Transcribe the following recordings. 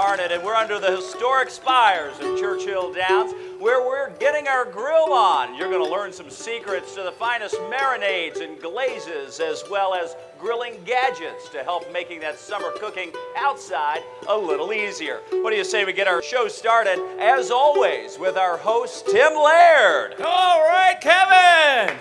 Harned, and we're under the historic spires of Churchill Downs, where we're getting our grill on. You're going to learn some secrets to the finest marinades and glazes, as well as grilling gadgets to help making that summer cooking outside a little easier. What do you say we get our show started, as always, with our host, Tim Laird? All right, Kevin!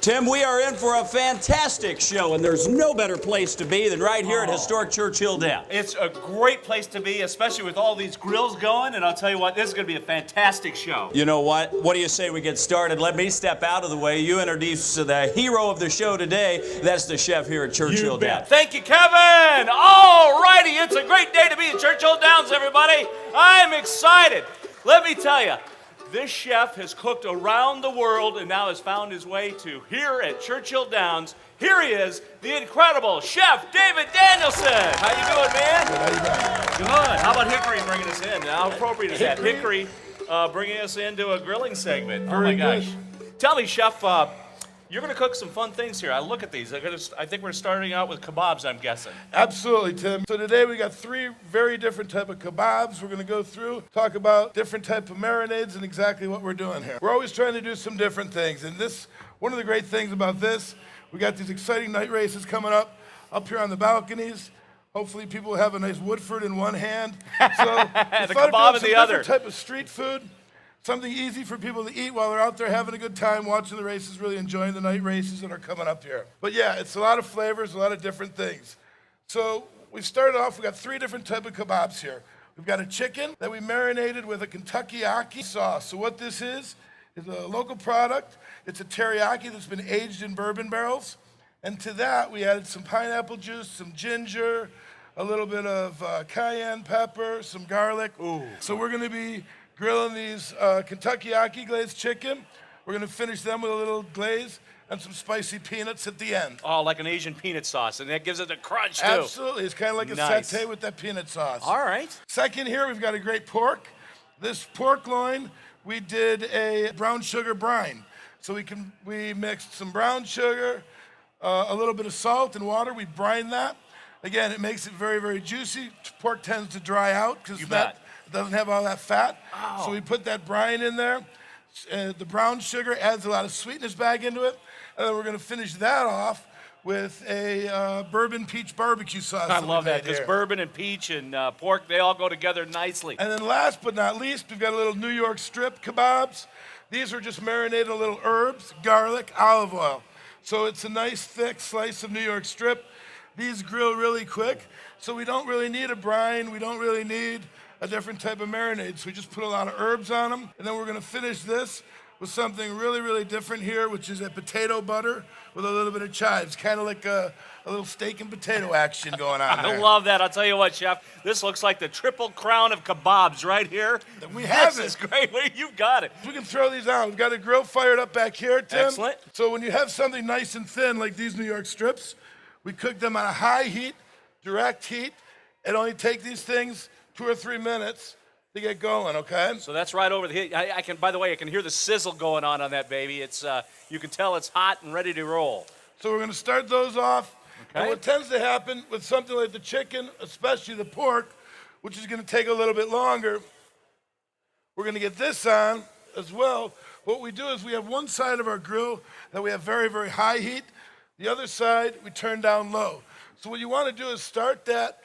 Tim, we are in for a fantastic show, and there's no better place to be than right here at historic Churchill Downs. It's a great place to be, especially with all these grills going, and I'll tell you what, this is going to be a fantastic show. You know what? What do you say we get started? Let me step out of the way. You introduce the hero of the show today. That's the chef here at Churchill Downs. Thank you, Kevin! All righty, it's a great day to be at Churchill Downs, everybody. I'm excited. Let me tell you, this chef has cooked around the world and now has found his way to here at Churchill Downs. Here he is, the incredible Chef David Danielson. How you doing, man? Good, how you doing? Good. How about Hickory bringing us in? How appropriate is that? Hickory bringing us into a grilling segment. Very oh, my gosh. good. Tell me, Chef, you're going to cook some fun things here. I look at these. I think we're starting out with kebabs, I'm guessing. Absolutely, Tim. So today we got 3 very different type of kebabs. We're going to go through, talk about different type of marinades and exactly what we're doing here. We're always trying to do some different things. And this, one of the great things about this, we got these exciting night races coming up here on the balconies. Hopefully people will have a nice Woodford in one hand. So the kebab in the other. Different type of street food. Something easy for people to eat while they're out there having a good time, watching the races, really enjoying the night races that are coming up here. But yeah, it's a lot of flavors, a lot of different things. So we started off, we got 3 different type of kebabs here. We've got a chicken that we marinated with a teriyaki sauce. So what this is a local product. It's a teriyaki that's been aged in bourbon barrels. And to that, we added some pineapple juice, some ginger, a little bit of cayenne pepper, some garlic. Ooh. So we're gonna be grilling these teriyaki glazed chicken. We're gonna finish them with a little glaze and some spicy peanuts at the end. Oh, like an Asian peanut sauce, and that gives it a crunch, too. Absolutely, it's kind of like a Nice. satay with that peanut sauce. All right. Second here, we've got a great pork. This pork loin, we did a brown sugar brine. So we mixed some brown sugar, a little bit of salt and water. We brine that. Again, it makes it very, very juicy. Pork tends to dry out because it doesn't have all that fat. Oh. So we put that brine in there. The brown sugar adds a lot of sweetness back into it. And then we're going to finish that off with a bourbon peach barbecue sauce. I love that, because bourbon and peach and pork, they all go together nicely. And then last but not least, we've got a little New York strip kebabs. These are just marinated in little herbs, garlic, olive oil. So it's a nice thick slice of New York strip. These grill really quick, so we don't really need a brine. We don't really need a different type of marinade. So we just put a lot of herbs on them. And then we're gonna finish this with something really, really different here, which is a potato butter with a little bit of chives, kind of like a little steak and potato action going on there. I love that. I'll tell you what, Chef, this looks like the triple crown of kebabs right here. We have This it. is great. You've got it. We can throw these on. We've got a grill fired up back here, Tim. Excellent. So when you have something nice and thin like these New York strips, we cook them on a high heat, direct heat. It only take these things 2 or 3 minutes to get going, okay? So that's right over the heat. I can, by the way, I can hear the sizzle going on that baby. It's you can tell it's hot and ready to roll. So we're gonna start those off. Okay. And what tends to happen with something like the chicken, especially the pork, which is gonna take a little bit longer, we're gonna get this on as well. What we do is we have one side of our grill that we have very, very high heat. The other side, we turn down low. So what you wanna do is start that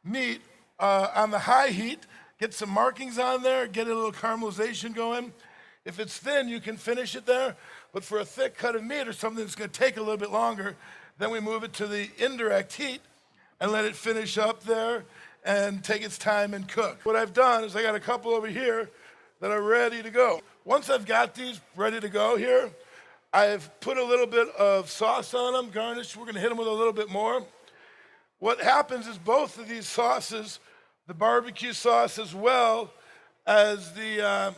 meat on the high heat, get some markings on there, get a little caramelization going. If it's thin, you can finish it there. But for a thick cut of meat or something that's gonna take a little bit longer, then we move it to the indirect heat and let it finish up there and take its time and cook. What I've done is I got a couple over here that are ready to go. Once I've got these ready to go here, I've put a little bit of sauce on them, garnish. We're gonna hit them with a little bit more. What happens is both of these sauces, the barbecue sauce as well as the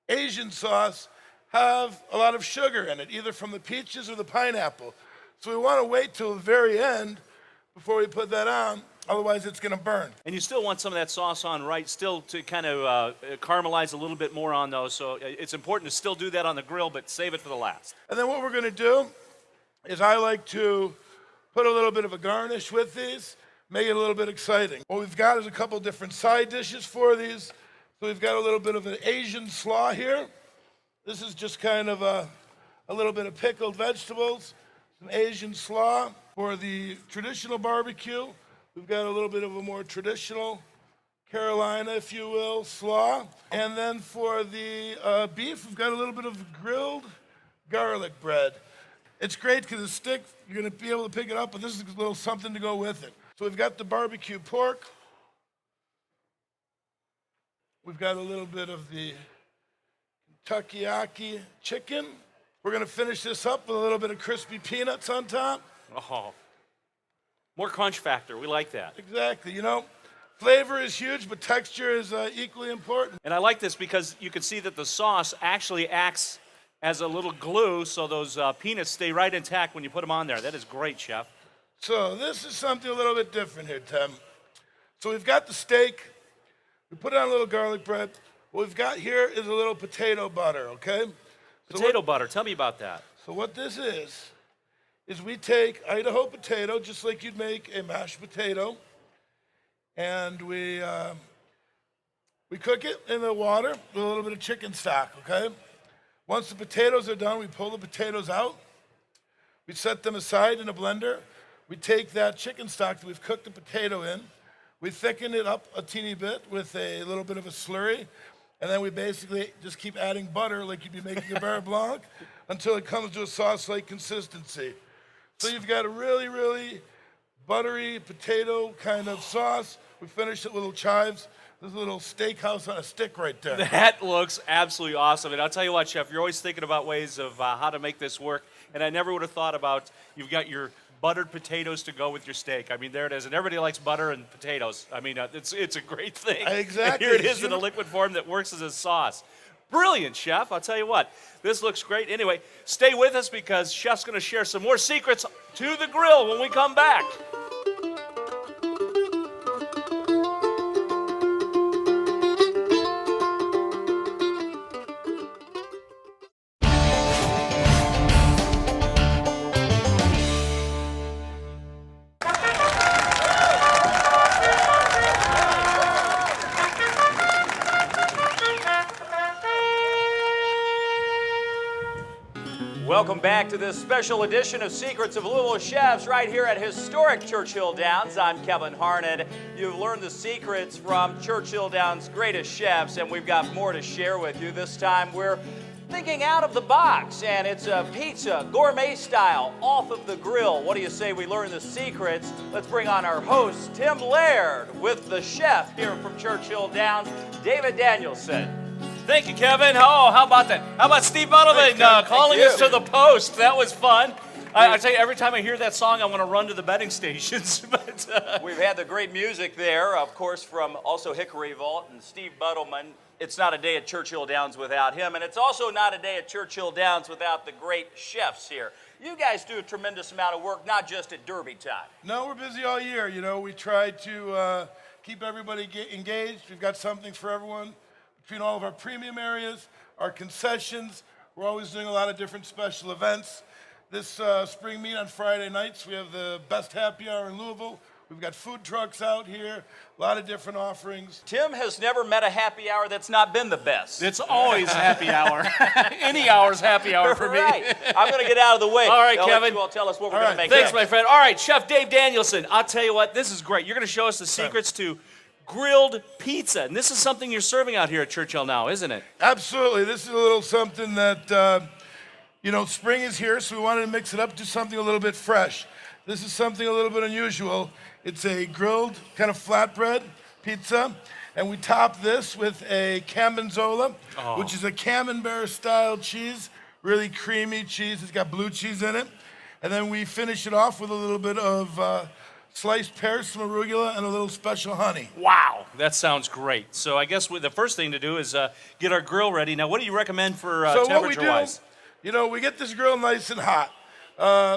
Asian sauce, have a lot of sugar in it, either from the peaches or the pineapple. So we want to wait till the very end before we put that on, otherwise it's going to burn. And you still want some of that sauce on right, still to kind of caramelize a little bit more on those. So it's important to still do that on the grill, but save it for the last. And then what we're going to do is I like to put a little bit of a garnish with these. make it a little bit exciting. What we've got is a couple different side dishes for these. So we've got a little bit of an Asian slaw here. This is just kind of a little bit of pickled vegetables, some Asian slaw. For the traditional barbecue, we've got a little bit of a more traditional Carolina, if you will, slaw. And then for the beef, we've got a little bit of grilled garlic bread. It's great because the stick, you're going to be able to pick it up, but this is a little something to go with it. So we've got the barbecue pork. We've got a little bit of the Kentucky chicken. We're going to finish this up with a little bit of crispy peanuts on top. Oh, more crunch factor. We like that. Exactly. You know, flavor is huge, but texture is equally important. And I like this because you can see that the sauce actually acts as a little glue, so those peanuts stay right intact when you put them on there. That is great, Chef. So this is something a little bit different here, Tim. So we've got the steak. We put on a little garlic bread. What we've got here is a little potato butter, okay? Potato butter. Tell me about that. So what this is we take Idaho potato, just like you'd make a mashed potato, and we cook it in the water with a little bit of chicken stock, okay? Once the potatoes are done, we pull the potatoes out. We set them aside in a blender. We take that chicken stock that we've cooked the potato in. We thicken it up a teeny bit with a little bit of a slurry. And then we basically just keep adding butter like you'd be making a beurre blanc until it comes to a sauce-like consistency. So you've got a really, really buttery potato kind of sauce. We finish it with little chives. There's a little steakhouse on a stick right there. That looks absolutely awesome. And I'll tell you what, Chef, you're always thinking about ways of how to make this work. And I never would have thought about you've got your buttered potatoes to go with your steak. I mean, there it is. And everybody likes butter and potatoes. I mean, it's a great thing. Exactly. And here it is in a liquid form that works as a sauce. Brilliant, Chef. I'll tell you what. This looks great. Anyway, stay with us because Chef's going to share some more secrets to the grill when we come back. Welcome back to this special edition of Secrets of Louisville Chefs right here at historic Churchill Downs. I'm Kevin Harned. You've learned the secrets from Churchill Downs' greatest chefs, and we've got more to share with you. This time we're thinking out of the box, and it's a pizza, gourmet style, off of the grill. What do you say we learn the secrets? Let's bring on our host, Tim Laird, with the chef here from Churchill Downs, David Danielson. Thank you, Kevin. Oh, how about that? How about Steve Buttleman calling us to the post? That was fun. I tell you, every time I hear that song, I want to run to the betting stations. We've had the great music there, of course, from also Hickory Vault and Steve Buttleman. It's not a day at Churchill Downs without him, and it's also not a day at Churchill Downs without the great chefs here. You guys do a tremendous amount of work, not just at Derby time. No, we're busy all year. You know, we try to keep everybody engaged. We've got something for everyone. Between all of our premium areas, our concessions, we're always doing a lot of different special events. This spring meet on Friday nights, we have the best happy hour in Louisville. We've got food trucks out here, a lot of different offerings. Tim has never met a happy hour that's not been the best. It's always happy hour. Any hour's happy hour for me. Right. I'm going to get out of the way. All right, I'll Kevin. let you all tell us what we're going to make. Thanks, my friend. All right, Chef Dave Danielson. I'll tell you what, this is great. You're going to show us the secrets to grilled pizza. And this is something you're serving out here at Churchill now, isn't it? Absolutely. This is a little something that, spring is here, so we wanted to mix it up to something a little bit fresh. This is something a little bit unusual. It's a grilled kind of flatbread pizza, and we top this with a Camembert, which is a Camembert-style cheese, really creamy cheese. It's got blue cheese in it. And then we finish it off with a little bit of sliced pears, some arugula, and a little special honey. Wow, that sounds great. So I guess the first thing to do is get our grill ready. Now, what do you recommend for temperature-wise? We get this grill nice and hot.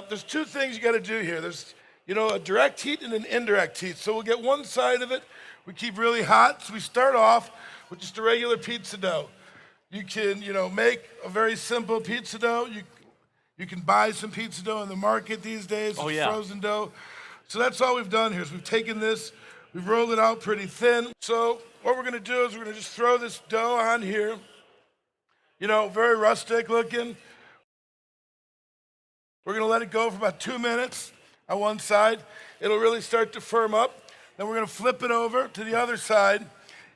There's two things you got to do here. There's, a direct heat and an indirect heat. So we'll get one side of it, we keep really hot. So we start off with just a regular pizza dough. You can, make a very simple pizza dough. You can buy some pizza dough in the market these days. It's frozen dough. So that's all we've done here is we've taken this, we've rolled it out pretty thin. So what we're gonna do is we're gonna just throw this dough on here. You know, very rustic looking. We're gonna let it go for about 2 minutes on one side. It'll really start to firm up. Then we're gonna flip it over to the other side.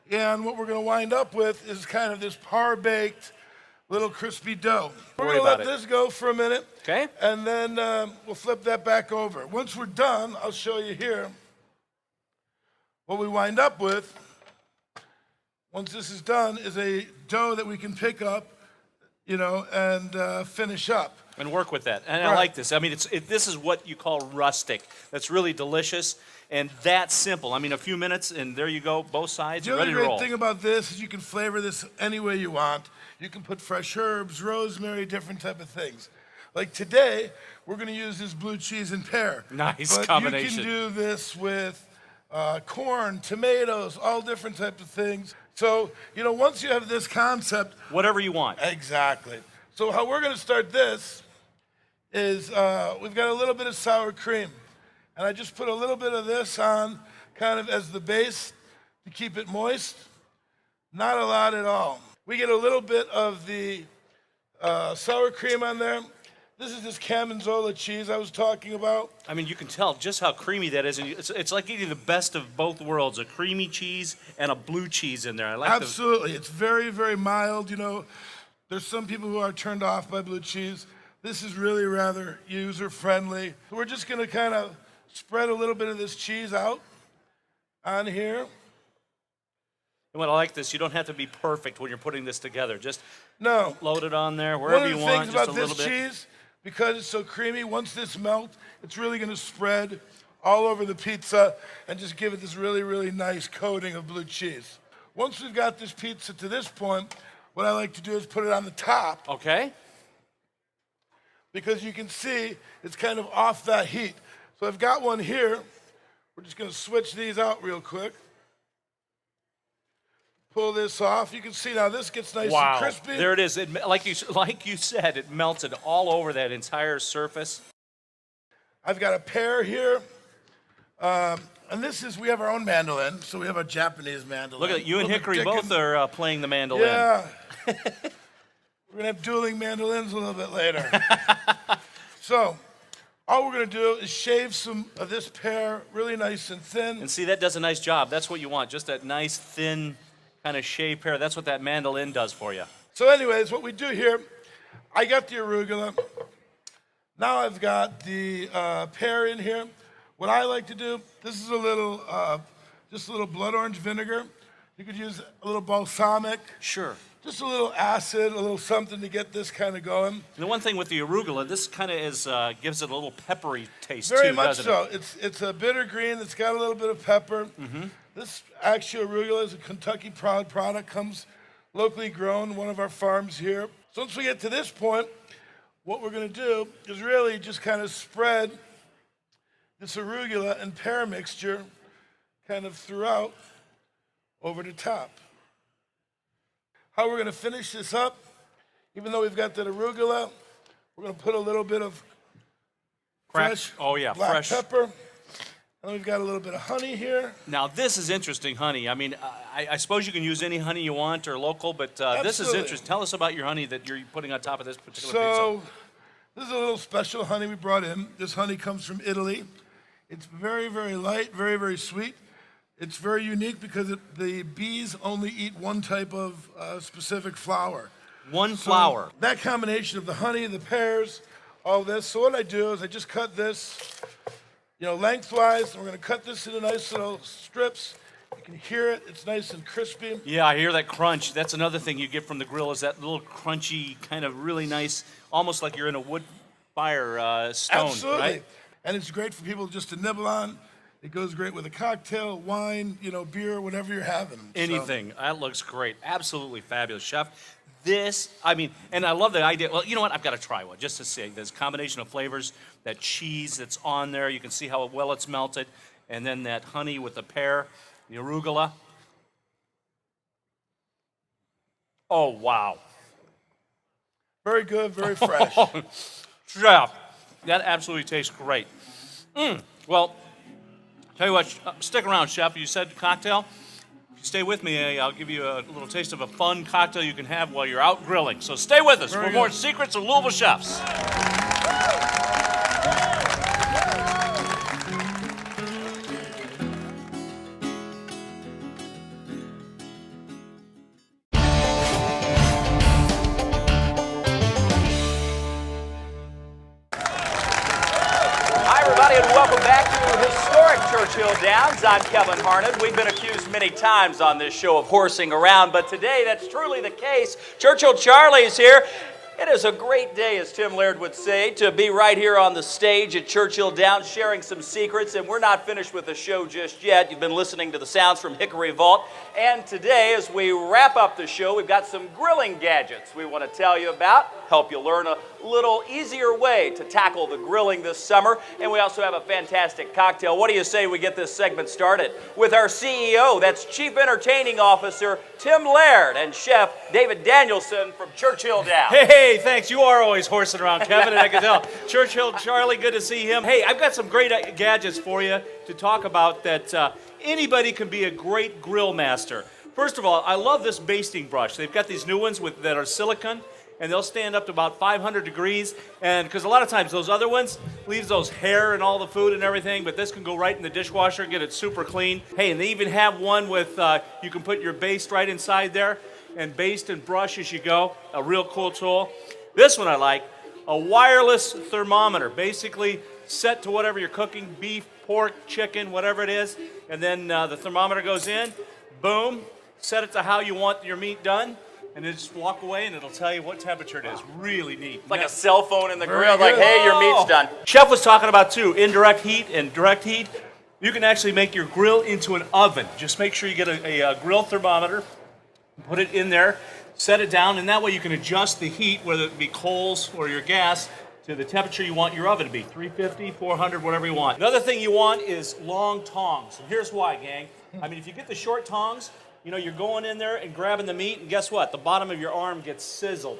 And what we're gonna wind up with is kind of this par-baked little crispy dough. We're gonna let this go for a minute. Okay. And then we'll flip that back over. Once we're done, I'll show you here what we wind up with. Once this is done, is a dough that we can pick up, you know, and finish up. And work with that. And I like this. I mean, this is what you call rustic. That's really delicious and that simple. I mean, a few minutes and there you go, both sides, The ready other to roll. great thing about this is you can flavor this any way you want. You can put fresh herbs, rosemary, different type of things. Like today, we're going to use this blue cheese and pear. Nice but combination. You can do this with corn, tomatoes, all different types of things. So, you know, once you have this concept. Whatever you want. Exactly. So how we're going to start this is we've got a little bit of sour cream. And I just put a little bit of this on kind of as the base to keep it moist. Not a lot at all. We get a little bit of the sour cream on there. This is this Gorgonzola cheese I was talking about. I mean, you can tell just how creamy that is. And it's like eating the best of both worlds, a creamy cheese and a blue cheese in there. I like Absolutely. It's very, very mild. You know, there's some people who are turned off by blue cheese. This is really rather user-friendly. We're just going to kind of spread a little bit of this cheese out on here. And what I like this, you don't have to be perfect when you're putting this together. Just No. load it on there wherever you want, One of the things just about a little this bit. cheese, because it's so creamy, once this melts, it's really going to spread all over the pizza and just give it this really, really nice coating of blue cheese. Once we've got this pizza to this point, what I like to do is put it on the top. Okay. Because you can see it's kind of off that heat. So I've got one here. We're just going to switch these out real quick. Pull this off. You can see now this gets nice and crispy. There it is. Like you said, it melted all over that entire surface. I've got a pear here. And this is, we have our own mandolin, so we have a Japanese mandolin. Look at that. You and Hickory both are playing the mandolin. Yeah. We're going to have dueling mandolins a little bit later. So, all we're going to do is shave some of this pear really nice and thin. And see, that does a nice job. That's what you want. Just that nice, thin, kind of shaved pear. That's what that mandolin does for you. So anyways, what we do here, I got the arugula. Now I've got the pear in here. What I like to do, this is a little, just a little blood orange vinegar. You could use a little balsamic. Sure. Just a little acid, a little something to get this kind of going. And the one thing with the arugula, this kind of is gives it a little peppery taste Very too, much doesn't so. it? It's a bitter green. It's got a little bit of pepper. Mm-hmm. This actual arugula is a Kentucky proud product. Comes locally grown, one of our farms here. So once we get to this point, what we're going to do is really just kind of spread this arugula and pear mixture kind of throughout over the top. How we're going to finish this up, even though we've got that arugula, we're going to put a little bit of fresh black pepper. And then we've got a little bit of honey here. Now, this is interesting honey. I mean, I suppose you can use any honey you want or local, but this is interesting. Tell us about your honey that you're putting on top of this particular pizza. So, this is a little special honey we brought in. This honey comes from Italy. It's very, very light, very, very sweet. It's very unique because the bees only eat one type of specific flower. One flower. That combination of the honey, the pears, all this. So what I do is I just cut this, lengthwise, and we're going to cut this into nice little strips. You can hear it. It's nice and crispy. Yeah, I hear that crunch. That's another thing you get from the grill is that little crunchy, kind of really nice, almost like you're in a wood fire stone. Absolutely. Right? And it's great for people just to nibble on. It goes great with a cocktail, wine, beer, whatever you're having. Anything. That looks great. Absolutely fabulous, Chef. And I love the idea. Well, you know what? I've got to try one just to see. This combination of flavors, that cheese that's on there. You can see how well it's melted. And then that honey with the pear, the arugula. Oh, wow. Very good, very fresh. Chef, that absolutely tastes great. Well, Tell you what, stick around, Chef. You said cocktail. If you stay with me, I'll give you a little taste of a fun cocktail you can have while you're out grilling. So stay with us for more Secrets of Louisville Chefs. And welcome back to historic Churchill Downs. I'm Kevin Harned. We've been accused many times on this show of horsing around, but today that's truly the case. Churchill Charlie's here. It is a great day, as Tim Laird would say, to be right here on the stage at Churchill Downs sharing some secrets, and we're not finished with the show just yet. You've been listening to the sounds from Hickory Vault, and today, as we wrap up the show, we've got some grilling gadgets we want to tell you about, help you learn a little easier way to tackle the grilling this summer, and we also have a fantastic cocktail. What do you say we get this segment started with our CEO, that's Chief Entertaining Officer Tim Laird, and Chef David Danielson from Churchill Downs. Hey, thanks. You are always horsing around, Kevin, and I can tell. Churchill, Charlie, good to see him. Hey, I've got some great gadgets for you to talk about that anybody can be a great grill master. First of all, I love this basting brush. They've got these new ones that are silicone, and they'll stand up to about 500 degrees, and because a lot of times those other ones leaves those hair and all the food and everything, but this can go right in the dishwasher, get it super clean. Hey, and they even have one with, you can put your baste right inside there, and baste and brush as you go, a real cool tool. This one I like, a wireless thermometer, basically set to whatever you're cooking, beef, pork, chicken, whatever it is, and then the thermometer goes in, boom, set it to how you want your meat done, and then just walk away and it'll tell you what temperature it is. Really neat. Like a cell phone in the grill, like, hey, your meat's done. Chef was talking about, too, indirect heat and direct heat. You can actually make your grill into an oven. Just make sure you get a grill thermometer, put it in there, set it down, and that way you can adjust the heat, whether it be coals or your gas, to the temperature you want your oven to be, 350, 400, whatever you want. Another thing you want is long tongs, and here's why, gang. I mean, if you get the short tongs, you know, you're going in there and grabbing the meat, and guess what? The bottom of your arm gets sizzled.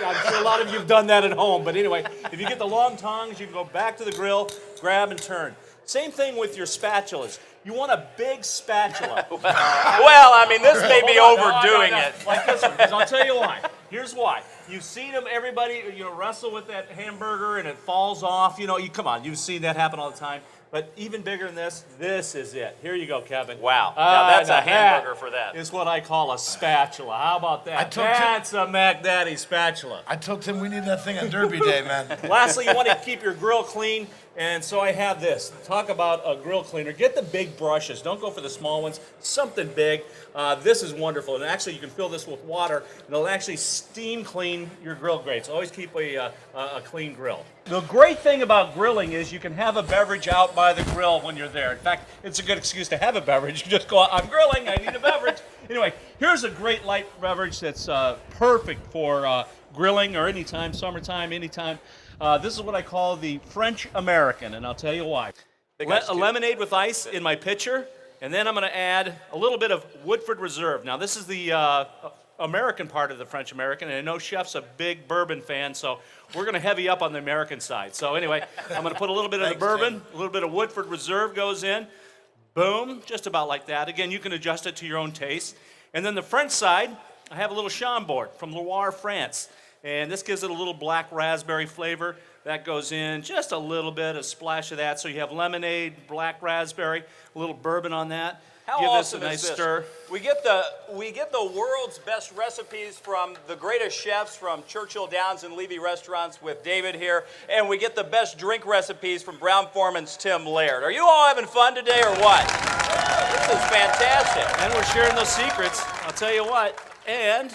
I'm sure a lot of you have done that at home, but anyway, if you get the long tongs, you can go back to the grill, grab and turn. Same thing with your spatulas. You want a big spatula. Well, I mean, this may be overdoing it. Like this one, 'cause I'll tell you why. Here's why. You've seen them, everybody, wrestle with that hamburger and it falls off. Come on, you've seen that happen all the time. But even bigger than this is it. Here you go, Kevin. Wow. Now that's a hamburger for that. Is what I call a spatula. How about that? That's a Mac Daddy spatula. I told Tim we need that thing on Derby Day, man. Lastly, you want to keep your grill clean, and so I have this. Talk about a grill cleaner. Get the big brushes. Don't go for the small ones. Something big. This is wonderful, and actually you can fill this with water, and it'll actually steam clean your grill grates. Always keep a clean grill. The great thing about grilling is you can have a beverage out by the grill when you're there. In fact, it's a good excuse to have a beverage. You just go, I'm grilling, I need a beverage. Anyway, here's a great light beverage that's perfect for grilling or anytime, summertime, anytime. This is what I call the French American, and I'll tell you why. A lemonade with ice in my pitcher, and then I'm going to add a little bit of Woodford Reserve. Now, this is the American part of the French American, and I know Chef's a big bourbon fan, so we're going to heavy up on the American side. So anyway, I'm going to put a little bit of the bourbon, a little bit of Woodford Reserve goes in. Boom, just about like that. Again, you can adjust it to your own taste. And then the French side, I have a little Chambord from Loire, France. And this gives it a little black raspberry flavor. That goes in just a little bit, a splash of that. So you have lemonade, black raspberry, a little bourbon on that. How Give awesome this a nice is this? stir. We get the world's best recipes from the greatest chefs from Churchill Downs and Levy restaurants with David here, and we get the best drink recipes from Brown Foreman's Tim Laird. Are you all having fun today or what? This is fantastic. And we're sharing those secrets. I'll tell you what. And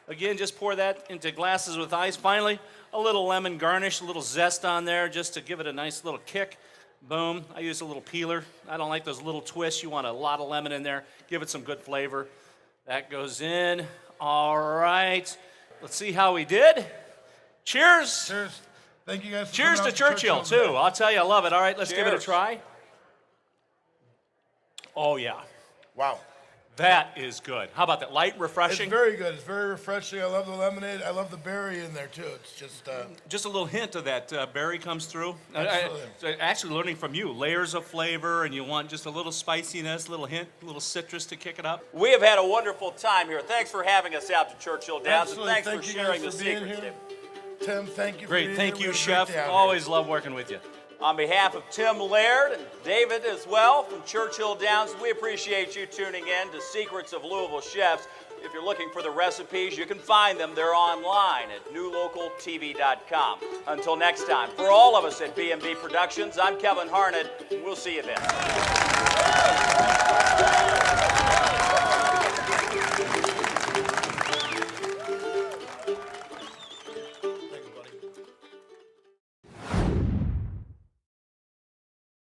again, just pour that into glasses with ice. Finally, a little lemon garnish, a little zest on there just to give it a nice little kick. Boom. I use a little peeler. I don't like those little twists. You want a lot of lemon in there. Give it some good flavor. That goes in. All right. Let's see how we did. Cheers. Cheers. Thank you guys. Cheers to Churchill, too. I'll tell you, I love it. All right, let's give it a try. Oh, yeah. Wow. That is good. How about that? Light, refreshing? It's very good. It's very refreshing. I love the lemonade. I love the berry in there too. It's Just a little hint of that berry comes through. Absolutely. Actually learning from you, layers of flavor, and you want just a little spiciness, a little hint, a little citrus to kick it up. We have had a wonderful time here. Thanks for having us out to Churchill Downs, Absolutely. and thanks Thank for you sharing guys the for being secrets, here. Tim. Tim, thank you for Great. being Thank here. you, We had a great Chef. day out here. Always love working with you. On behalf of Tim Laird and David as well from Churchill Downs, we appreciate you tuning in to Secrets of Louisville Chefs. If you're looking for the recipes, you can find them. They're online at newlocaltv.com. Until next time, for all of us at B&B Productions, I'm Kevin Harned, and we'll see you then.